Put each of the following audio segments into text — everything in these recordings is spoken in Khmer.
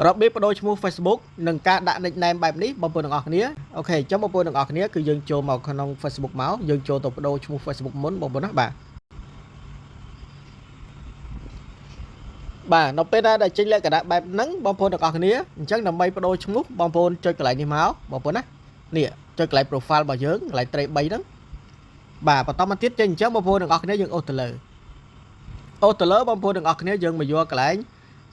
របៀបបដូរឈ្មោះ Facebook និងការដាក់ nickname បែបនេះបងប្អូនទាំងអស់គ្នាអូខេចាំបងប្អូនទាំងអស់គ្នាគឺយើងចូលមកក្នុង Facebook មកយើងចូលទៅបដូរឈ្មោះ Facebook មុនបងប្អូនណាបាទនៅពេលដែលចេញលក្ខណៈបែបហ្នឹងបងប្អូនទាំងអស់គ្នាអញ្ចឹងដើម្បីបដូរឈ្មោះបងប្អូនចុចកន្លែងនេះមកបងប្អូនណានេះចុចកន្លែង profile របស់យើងកន្លែងត្រី3ហ្នឹងបន្តមកទៀតចេញអញ្ចឹងបងប្អូនទាំងអស់គ្នាយើងអូសទៅលើបងប្អូនទាំងអស់គ្នាយើងមកយកកន្លែង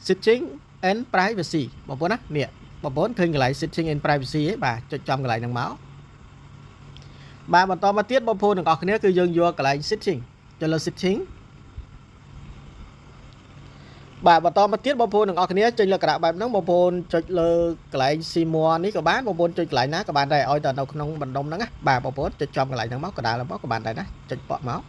setting and privacy បងប្អូនណានេះបងប្អូនឃើញកន្លែង setting and privacy ឯងចុចចំកន្លែងហ្នឹងមកបន្តមកទៀតបងប្អូនទាំងអស់គ្នាគឺយើងយកកន្លែង setting ចុចលើ setting បន្តមកទៀតបងប្អូនទាំងអស់គ្នាចេញលក្ខណៈបែបហ្នឹងបងប្អូនចុចលើកន្លែង Simua នេះក៏បានបងប្អូនចុចកន្លែងណាក៏បានដែរឲ្យតែនៅក្នុងបណ្ដុំហ្នឹងណាបងប្អូនចុចចំកន្លែងហ្នឹងមកកណ្ដាលរបស់ក៏បានដែរណាចុចប៉ក់មក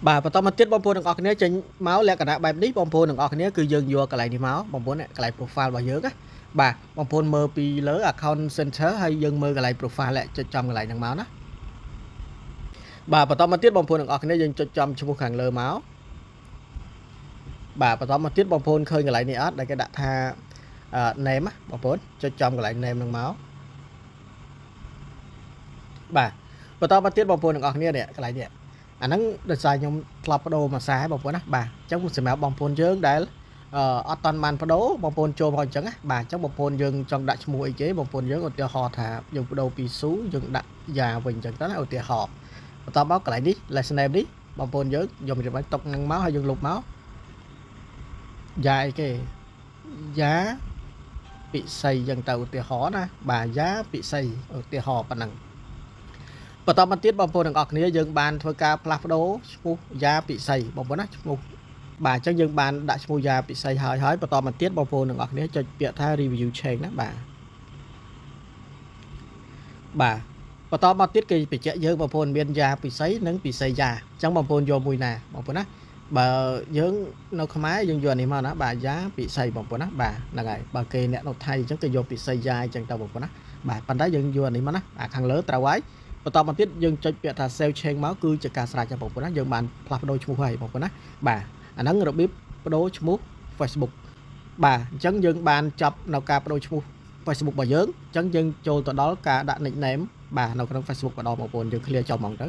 បន្តមកទៀតបងប្អូនទាំងអស់គ្នាចេញមកលក្ខណៈបែបនេះបងប្អូនទាំងអស់គ្នាគឺយើងយកកន្លែងនេះមកបងប្អូនកន្លែង profile របស់យើងណាបងប្អូនមើលពីលើ account center ហើយយើងមើលកន្លែង profile ចុចចំកន្លែងហ្នឹងមកណាបន្តមកទៀតបងប្អូនទាំងអស់គ្នាយើងចុចចំឈ្មោះខាងលើមកបន្តមកទៀតបងប្អូនឃើញកន្លែងនេះអត់ដែលគេដាក់ថា name បងប្អូនចុចចំកន្លែង name ហ្នឹងមកបន្តមកទៀតបងប្អូនទាំងអស់គ្នានេះកន្លែងនេះអាហ្នឹងដោយសារខ្ញុំធ្លាប់បដូរមួយខ្សែបងប្អូនណាអញ្ចឹងសម្រាប់បងប្អូនយើងដែលអត់តាន់បានបដូរបងប្អូនចូលមកអញ្ចឹងណាអញ្ចឹងបងប្អូនយើងចង់ដាក់ឈ្មោះអីគេបងប្អូនយើងឧទាហរណ៍ថាយើងបដូរពីស៊ូយើងដាក់យ៉ាវិញអញ្ចឹងទៅណាឧទាហរណ៍បន្តមកកន្លែងនេះ last name នេះបងប្អូនយើងយកមកទុកហ្នឹងមកហើយយើងលុបមកយ៉ាអីគេយ៉ាពិសីយ៉ាងទៅឧទាហរណ៍ណាយ៉ាពិសីឧទាហរណ៍ប៉ុណ្ណឹងបន្តមកទៀតបងប្អូនទាំងអស់គ្នាយើងបានធ្វើការផ្លាស់ប្ដូរឈ្មោះយ៉ាពិសីបងប្អូនណាឈ្មោះអញ្ចឹងយើងបានដាក់ឈ្មោះយ៉ាពិសីហើយបន្តមកទៀតបងប្អូនទាំងអស់គ្នាចុចពាក្យថា review change ណាបន្តមកទៀតគេបញ្ជាក់យើងបងប្អូនមានយ៉ាពិសីនិងពិសីយ៉ាអញ្ចឹងបងប្អូនយកមួយណាបងប្អូនណាបើយើងនៅខ្មែរយើងយកនេះមកណាយ៉ាពិសីបងប្អូនណាហ្នឹងហើយបើគេអ្នកនៅថៃអញ្ចឹងគេយកពិសីយ៉ាអញ្ចឹងទៅបងប្អូនណាប៉ុន្តែយើងយកនេះមកណាខាងលើត្រូវហើយបន្តមកទៀតយើងចុចពាក្យថា save change មកគឺជាការស្រេចបងប្អូនណាយើងបានផ្លាស់ប្ដូរឈ្មោះហើយបងប្អូនណាអាហ្នឹងរបៀបប្ដូរឈ្មោះ Facebook អញ្ចឹងយើងបានចប់នៅការប្ដូរឈ្មោះ Facebook របស់យើងអញ្ចឹងយើងចូលទៅដល់ការដាក់ nickname នៅក្នុង Facebook ម្ដងបងប្អូនយើង clear ចោលហ្មងទៅ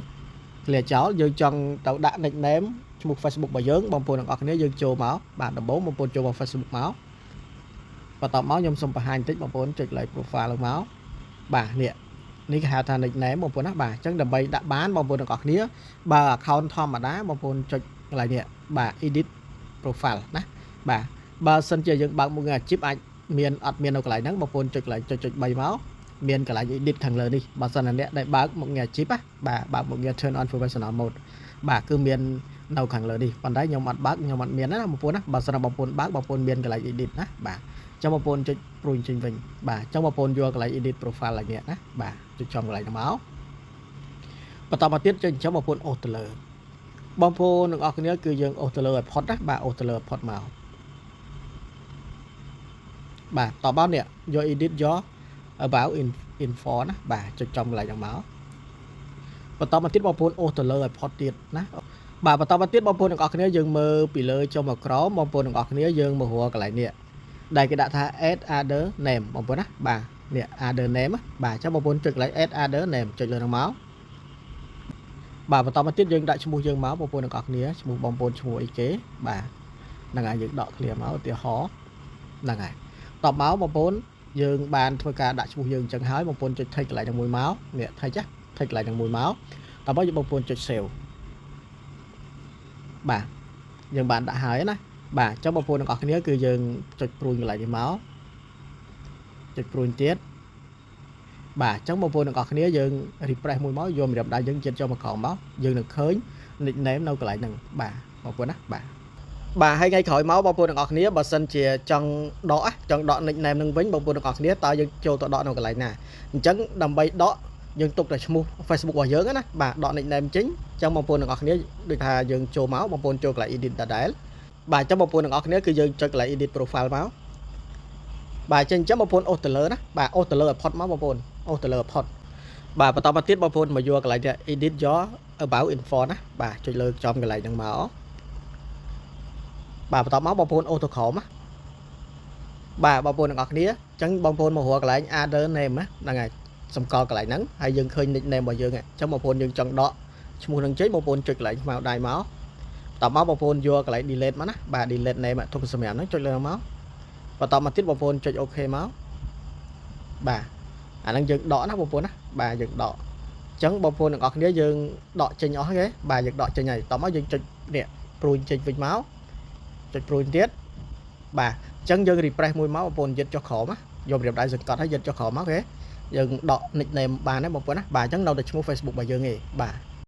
clear ចោលយើងចង់ទៅដាក់ nickname ឈ្មោះ Facebook របស់យើងបងប្អូនទាំងអស់គ្នាយើងចូលមកដំបូងបងប្អូនចូលមក Facebook មកបន្ទាប់មកខ្ញុំសូមបង្ហាញបន្តិចបងប្អូនចុច like profile ឡើងមកនេះគេហៅថា nickname បងប្អូនណាអញ្ចឹងដើម្បីដាក់បានបងប្អូនទាំងអស់គ្នាបើ account ធម្មតាបងប្អូនចុចកន្លែងនេះedit profile ណាបើសិនជាយើងបើកមុខងារអាជីពអាចមានអត់មាននៅកន្លែងហ្នឹងបងប្អូនចុចកន្លែងចុច3មកមានកន្លែង edit ខាងលើនេះបើសិនណាអ្នកដែលបើកមុខងារអាជីពបើកមុខងារ turn on professional mode គឺមាននៅខាងលើនេះប៉ុន្តែខ្ញុំអត់បើកខ្ញុំអត់មានណាបងប្អូនណាបើសិនណាបងប្អូនបើកបងប្អូនមានកន្លែង edit ណាចាំបងប្អូនចុចព្រួយចេញវិញចាំបងប្អូនយកកន្លែង edit profile ឡើងនេះណាចុចចំកន្លែងហ្នឹងមកបន្តមកទៀតចុចចាំបងប្អូនអូសទៅលើបងប្អូនទាំងអស់គ្នាគឺយើងអូសទៅលើឲ្យផុតណាអូសទៅលើផុតមកតបនេះយក edit យក about info ណាចុចចំកន្លែងហ្នឹងមកបន្តមកទៀតបងប្អូនអូសទៅលើឲ្យផុតទៀតណាបន្តមកទៀតបងប្អូនទាំងអស់គ្នាយើងមើលពីលើចុះមកក្រោមបងប្អូនទាំងអស់គ្នាយើងមករកកន្លែងនេះដែលគេដាក់ថា add other name បងប្អូនណានេះ other name ចាំបងប្អូនចុចកន្លែង add other name ចុចលើហ្នឹងមកបន្តមកទៀតយើងដាក់ឈ្មោះយើងមកបងប្អូនទាំងអស់គ្នាឈ្មោះបងប្អូនឈ្មោះអីគេហ្នឹងហើយយើងដក clear មកឧទាហរណ៍ហ្នឹងហើយតបមកបងប្អូនយើងបានធ្វើការដាក់ឈ្មោះយើងអញ្ចឹងហើយបងប្អូនចុច take កន្លែងហ្នឹងមួយមកនេះ take កន្លែងហ្នឹងមួយមកតបមកបងប្អូនចុច save យើងបានដាក់ហើយណាចាំបងប្អូនទាំងអស់គ្នាគឺយើងចុចព្រួយកន្លែងនេះមកចុចព្រួយទៀតចឹងបងប្អូនទាំងអស់គ្នាយើង refresh មួយមកយកម្រាមដៃយើងចិត្តចូលមកក្រោមមកយើងនឹងឃើញ nickname នៅកន្លែងហ្នឹងបងប្អូនណាហើយថ្ងៃក្រោយមកបងប្អូនទាំងអស់គ្នាបើសិនជាចង់ដក nickname នឹងវិញបងប្អូនទាំងអស់គ្នាតើយើងចូលទៅដកនៅកន្លែងណាអញ្ចឹងដើម្បីដកយើងទុកតែឈ្មោះ Facebook របស់យើងណាដក nickname ចេញអញ្ចឹងបងប្អូនទាំងអស់គ្នាដូចថាយើងចូលមកបងប្អូនចូលកន្លែង edit ដដែលអញ្ចឹងបងប្អូនទាំងអស់គ្នាគឺយើងចុចកន្លែង edit profile មកអញ្ចឹងបងប្អូនអូសទៅលើណាអូសទៅលើឲ្យផុតមកបងប្អូនអូសទៅលើផុតបន្តមកទៀតបងប្អូនមកយកកន្លែង edit your about info ណាចុចលើចំកន្លែងហ្នឹងមកបន្តមកបងប្អូនអូសទៅក្រោមណា bà bao bồn ngọc nia chẳng bao bồn một hồ lại other name á là ngày xong co lại nắng hay dừng khơi nickname bao dương trong bao bồn dừng trong đó mua năng chế bao bồn trực lại màu đài máu tao máu bao bồn vô lại delete mà bà delete name thôi xem nó cho lên máu và tao mà tiếp bao bồn cho ok máu bà đang dừng đỏ nó bao bồn á bà dừng đỏ chẳng bao bồn ngọc nia dừng đỏ trên nhỏ ghế bà dừng đỏ trên này tao máu dừng trên nè prui trên vịnh máu trên prui tiết bà chẳng dừng refresh mùi máu bồn dịch cho khổ má dùng điểm đại dừng còn thấy dịch cho khổ máu ghế dừng đọ nickname bà nó một bữa bà chẳng đâu được mua Facebook bà dừng nghỉ bà